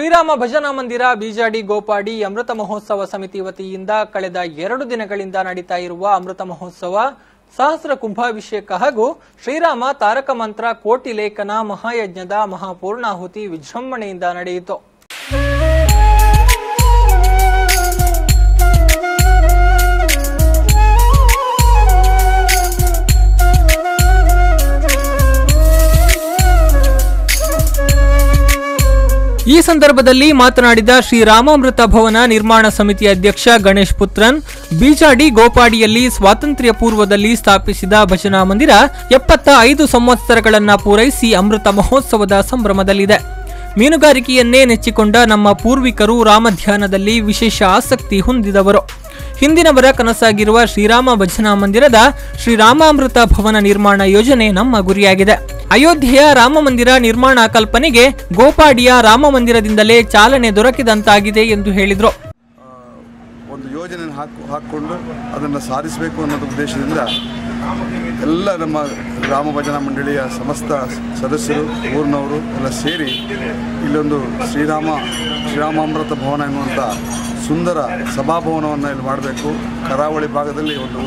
ಶ್ರೀರಾಮ ಭಜನಾ ಮಂದಿರ ಬಿಜಾಡಿ ಗೋಪಾಡಿ ಅಮೃತ ಮಹೋತ್ಸವ ಸಮಿತಿ ವತಿಯಿಂದ ಕಳೆದ 2 ದಿನಗಳಿಂದ ನಡೀತಾ ಇರುವ ಅಮೃತ ಮಹೋತ್ಸವ ಸಹಸ್ರ ಕುಂಭಾಭಿಷೇಕ ಹಾಗೂ ಶ್ರೀರಾಮ ತಾರಕ ಮಂತ್ರ ಕೋಟಿ ಲೇಖನ ಮಹಾಯಜ್ಞದ ಮಹಾಪೂರ್ಣಾಹುತಿ ವಿಜೃಂಭಣೆಯಿಂದ ನಡೆಯಿತು. ಈ ಸಂದರ್ಭದಲ್ಲಿ ಮಾತನಾಡಿದ ಶ್ರೀರಾಮಾಮೃತ ಭವನ ನಿರ್ಮಾಣ ಸಮಿತಿ ಅಧ್ಯಕ್ಷ ಗಣೇಶ್ ಪುತ್ರನ್, ಬಿಜಾಡಿ ಗೋಪಾಡಿಯಲ್ಲಿ ಸ್ವಾತಂತ್ರ್ಯ ಪೂರ್ವದಲ್ಲಿ ಸ್ಥಾಪಿಸಿದ ಭಜನಾ ಮಂದಿರ 75 ಸಂವತ್ಸರಗಳನ್ನು ಪೂರೈಸಿ ಅಮೃತ ಮಹೋತ್ಸವದ ಸಂಭ್ರಮದಲ್ಲಿದೆ. ಮೀನುಗಾರಿಕೆಯನ್ನೇ ನೆಚ್ಚಿಕೊಂಡ ನಮ್ಮ ಪೂರ್ವಿಕರು ರಾಮಧ್ಯಾನದಲ್ಲಿ ವಿಶೇಷ ಆಸಕ್ತಿ ಹೊಂದಿದವರು. ಹಿಂದಿನವರ ಕನಸಾಗಿರುವ ಶ್ರೀರಾಮ ಭಜನಾ ಮಂದಿರದ ಶ್ರೀರಾಮಾಮೃತ ಭವನ ನಿರ್ಮಾಣ ಯೋಜನೆ ನಮ್ಮ ಗುರಿಯಾಗಿದೆ. ಅಯೋಧ್ಯೆಯ ರಾಮ ಮಂದಿರ ನಿರ್ಮಾಣ ಕಲ್ಪನೆಗೆ ಗೋಪಾಡಿಯ ರಾಮ ಮಂದಿರದಿಂದಲೇ ಚಾಲನೆ ದೊರಕಿದಂತಾಗಿದೆ ಎಂದು ಹೇಳಿದರು. ಒಂದು ಯೋಜನೆ ಹಾಕಿಕೊಂಡು ಅದನ್ನು ಸಾಧಿಸಬೇಕು ಅನ್ನೋ ಉದ್ದೇಶದಿಂದ ಎಲ್ಲ ನಮ್ಮ ರಾಮ ಭಜನಾ ಮಂಡಳಿಯ ಸಮಸ್ತ ಸದಸ್ಯರು, ಊರಿನವರು ಎಲ್ಲ ಸೇರಿ ಇಲ್ಲೊಂದು ಶ್ರೀರಾಮಾಮೃತ ಭವನ ಎನ್ನುವಂಥ ಸುಂದರ ಸಭಾಭವನವನ್ನು ಇಲ್ಲಿ ಮಾಡಬೇಕು. ಕರಾವಳಿ ಭಾಗದಲ್ಲಿ ಒಂದು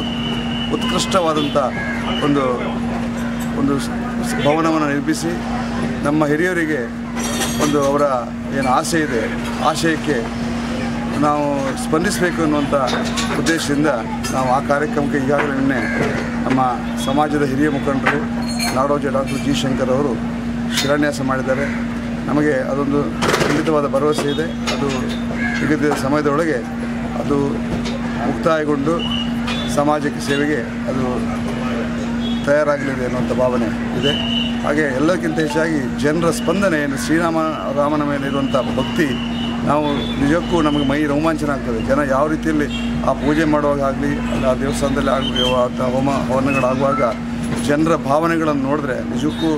ಉತ್ಕೃಷ್ಟವಾದಂಥ ಒಂದು ಭವನವನ್ನು ನಿರ್ಮಿಸಿ ನಮ್ಮ ಹಿರಿಯರಿಗೆ ಒಂದು ಅವರ ಏನು ಆಸೆ ಇದೆ, ಆಶಯಕ್ಕೆ ನಾವು ಸ್ಪಂದಿಸಬೇಕು ಅನ್ನುವಂಥ ಉದ್ದೇಶದಿಂದ ನಾವು ಆ ಕಾರ್ಯಕ್ರಮಕ್ಕೆ ಈಗಾಗಲೇ ನಿನ್ನೆ ನಮ್ಮ ಸಮಾಜದ ಹಿರಿಯ ಮುಖಂಡರು ನಾಡೋಜ ಡಾಕ್ಟರ್ ಜಿ ಶಂಕರ್ ಅವರು ಶಿಲಾನ್ಯಾಸ ಮಾಡಿದ್ದಾರೆ. ನಮಗೆ ಅದೊಂದು ಖಂಡಿತವಾದ ಭರವಸೆ ಇದೆ. ಅದು ನಿಗದಿತ ಸಮಯದೊಳಗೆ ಅದು ಮುಕ್ತಾಯಗೊಂಡು ಸಮಾಜಕ್ಕೆ ಸೇವೆಗೆ ಅದು ತಯಾರಾಗಲಿದೆ ಅನ್ನುವಂಥ ಭಾವನೆ ಇದೆ. ಹಾಗೆ ಎಲ್ಲಕ್ಕಿಂತ ಹೆಚ್ಚಾಗಿ ಜನರ ಸ್ಪಂದನೆ ಏನು ರಾಮನ ಮೇಲೆ ಇರುವಂಥ ಭಕ್ತಿ, ನಾವು ನಿಜಕ್ಕೂ ನಮಗೆ ಮೈ ರೋಮಾಂಚನ ಆಗ್ತದೆ. ಜನ ಯಾವ ರೀತಿಯಲ್ಲಿ ಆ ಪೂಜೆ ಮಾಡುವಾಗ ಆಗಲಿ, ಆ ದೇವಸ್ಥಾನದಲ್ಲಿ ಆಗಲಿ, ಹವನಗಳಾಗುವಾಗ ಜನರ ಭಾವನೆಗಳನ್ನು ನೋಡಿದ್ರೆ ನಿಜಕ್ಕೂ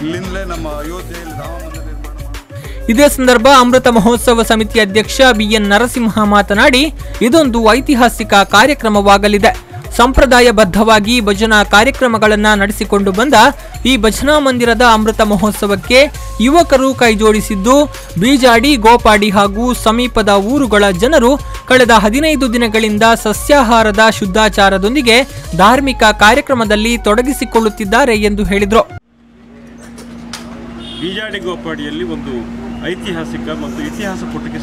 ಇಲ್ಲಿಂದಲೇ ನಮ್ಮ ಅಯೋಧ್ಯೆಯಲ್ಲಿ ರಾಮ ಮಂದಿರ ನಿರ್ಮಾಣ. ಇದೇ ಸಂದರ್ಭ ಅಮೃತ ಮಹೋತ್ಸವ ಸಮಿತಿ ಅಧ್ಯಕ್ಷ ಬಿಎನ್ ನರಸಿಂಹ ಮಾತನಾಡಿ, ಇದೊಂದು ಐತಿಹಾಸಿಕ ಕಾರ್ಯಕ್ರಮವಾಗಲಿದೆ. ಸಂಪ್ರದಾಯಬದ್ಧವಾಗಿ ಭಜನಾ ಕಾರ್ಯಕ್ರಮಗಳನ್ನು ನಡೆಸಿಕೊಂಡು ಬಂದ ಈ ಭಜನಾ ಮಂದಿರದ ಅಮೃತ ಮಹೋತ್ಸವಕ್ಕೆ ಯುವಕರು ಕೈಜೋಡಿಸಿದ್ದು, ಬಿಜಾಡಿ ಗೋಪಾಡಿ ಹಾಗೂ ಸಮೀಪದ ಊರುಗಳ ಜನರು ಕಳೆದ 15 ದಿನಗಳಿಂದ ಸಸ್ಯಾಹಾರದ ಶುದ್ಧಾಚಾರದೊಂದಿಗೆ ಧಾರ್ಮಿಕ ಕಾರ್ಯಕ್ರಮದಲ್ಲಿ ತೊಡಗಿಸಿಕೊಳ್ಳುತ್ತಿದ್ದಾರೆ ಎಂದು ಹೇಳಿದರು. ಬಿಜಾಡಿ ಗೋಪಾಡಿಯಲ್ಲಿ ಒಂದು ಐತಿಹಾಸಿಕ ಮತ್ತು ಇತಿಹಾಸ ಪುಟಕ್ಕೆ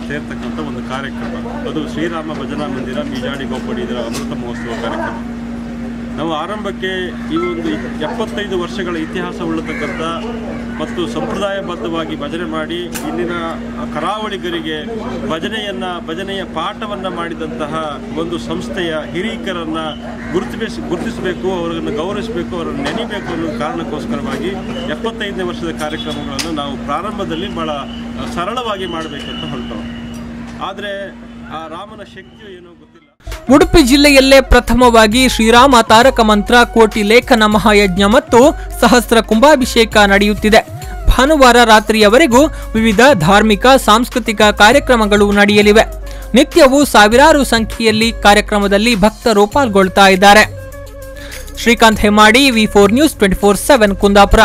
ಸೇರ್ತಕ್ಕಂಥ ಒಂದು ಕಾರ್ಯಕ್ರಮ, ಅದು ಶ್ರೀರಾಮ ಭಜನಾ ಮಂದಿರ ಬಿಜಾಡಿ ಗೋಪಾಡಿ ಇದರ ಅಮೃತ ಮಹೋತ್ಸವ ಕಾರ್ಯಕ್ರಮ. ನಾವು ಆರಂಭಕ್ಕೆ ಈ ಒಂದು 75 ವರ್ಷಗಳ ಇತಿಹಾಸ ಉಳ್ಳತಕ್ಕಂಥ ಮತ್ತು ಸಂಪ್ರದಾಯಬದ್ಧವಾಗಿ ಭಜನೆ ಮಾಡಿ ಇಲ್ಲಿನ ಕರಾವಳಿಗರಿಗೆ ಭಜನೆಯ ಪಾಠವನ್ನು ಮಾಡಿದಂತಹ ಒಂದು ಸಂಸ್ಥೆಯ ಹಿರೀಕರನ್ನು ಗುರುತಿಸಬೇಕು, ಅವರನ್ನು ಗೌರವಿಸಬೇಕು, ಅವರನ್ನು ನೆನೆಯಬೇಕು ಅನ್ನೋ ಕಾರಣಕ್ಕೋಸ್ಕರವಾಗಿ 75ನೇ ವರ್ಷದ ಕಾರ್ಯಕ್ರಮಗಳನ್ನು ನಾವು ಪ್ರಾರಂಭದಲ್ಲಿ ಭಾಳ ಸರಳವಾಗಿ ಮಾಡಬೇಕಂತ ಹೊರಟವು. ಆದರೆ ಆ ರಾಮನ ಶಕ್ತಿಯು ಏನೋ ಗೊತ್ತಿಲ್ಲ. ಉಡುಪಿ ಜಿಲ್ಲೆಯಲ್ಲೇ ಪ್ರಥಮವಾಗಿ ಶ್ರೀರಾಮ ತಾರಕ ಮಂತ್ರ ಕೋಟಿ ಲೇಖನ ಮಹಾಯಜ್ಞ ಮತ್ತು ಸಹಸ್ರ ಕುಂಭಾಭಿಷೇಕ ನಡೆಯುತ್ತಿದೆ. ಭಾನುವಾರ ರಾತ್ರಿಯವರೆಗೂ ವಿವಿಧ ಧಾರ್ಮಿಕ ಸಾಂಸ್ಕೃತಿಕ ಕಾರ್ಯಕ್ರಮಗಳು ನಡೆಯಲಿವೆ. ನಿತ್ಯವೂ ಸಾವಿರಾರು ಸಂಖ್ಯೆಯಲ್ಲಿ ಕಾರ್ಯಕ್ರಮದಲ್ಲಿ ಭಕ್ತರು ಪಾಲ್ಗೊಳ್ತಾ ಇದ್ದಾರೆ. Srikanth Hemmadi, V4 News 24/7 Kundapura.